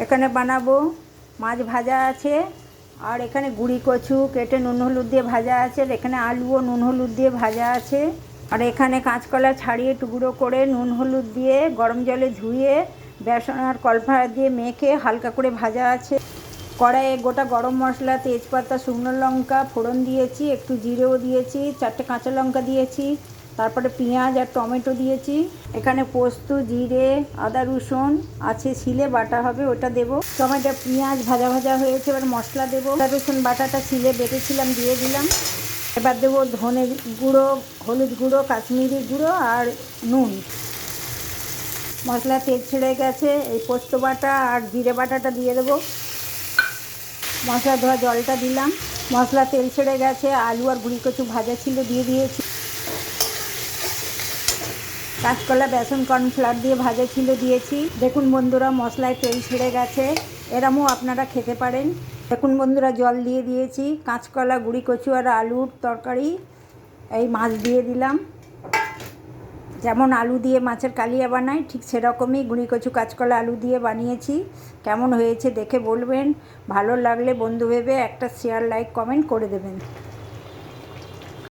এখানে বানাবো মাছ ভাজা আছে, আর এখানে গুঁড়ি কচু কেটে নুন হলুদ দিয়ে ভাজা আছে, আর এখানে আলুও নুন হলুদ দিয়ে ভাজা আছে, আর এখানে কাঁচকলা ছাড়িয়ে টুকরো করে নুন হলুদ দিয়ে গরম জলে ধুয়ে বেসন আর কর্নফ্লাওয়ার দিয়ে মেখে হালকা করে ভাজা আছে। কড়াইয়ে গোটা গরম মশলা, তেজপাতা, শুকনো লঙ্কা ফোড়ন দিয়েছি, একটু জিরেও দিয়েছি, 4টে কাঁচা লঙ্কা দিয়েছি, তারপরে পেঁয়াজ আর টমেটো দিয়েছি। এখানে পোস্ত, জিরে, আদা রসুন আছে শিলে বাটা হবে, ওটা দেবো। টমেটো পেঁয়াজ ভাজা ভাজা হয়েছে, এবার মশলা দেবো। আদা রসুন বাটাটা শিলে বেটেছিলাম দিয়ে দিলাম। এবার দেবো ধনে গুঁড়ো, হলুদ গুঁড়ো, কাশ্মীরি গুঁড়ো আর নুন। মশলা তেল ছেড়ে গেছে, এই পোস্ত বাটা আর জিরে বাটাটা দিয়ে দেবো। মশলা ধোয়া জলটা দিলাম। মশলা তেল ছেড়ে গেছে, আলু আর গুঁড়ি কচু ভাজা ছিল দিয়ে দিয়েছি। কাঁচকলা বেসন কর্নফ্লাওয়ার দিয়ে ভাজা ছিল দিয়েছি। দেখুন বন্ধুরা, মশলায় তেল ছেড়ে গেছে, এরমও আপনারা খেতে পারেন। দেখুন বন্ধুরা, জল দিয়ে দিয়েছি। কাঁচকলা, গুঁড়ি কচু আর আলুর তরকারি, এই মাছ দিয়ে দিলাম। যেমন আলু দিয়ে মাছের কালিয়া বানাই ঠিক সেরকমই গুঁড়ি কচু, কাঁচকলা, আলু দিয়ে বানিয়েছি। কেমন হয়েছে দেখে বলবেন। ভালো লাগলে বন্ধু ভেবে একটা শেয়ার, লাইক, কমেন্ট করে দেবেন।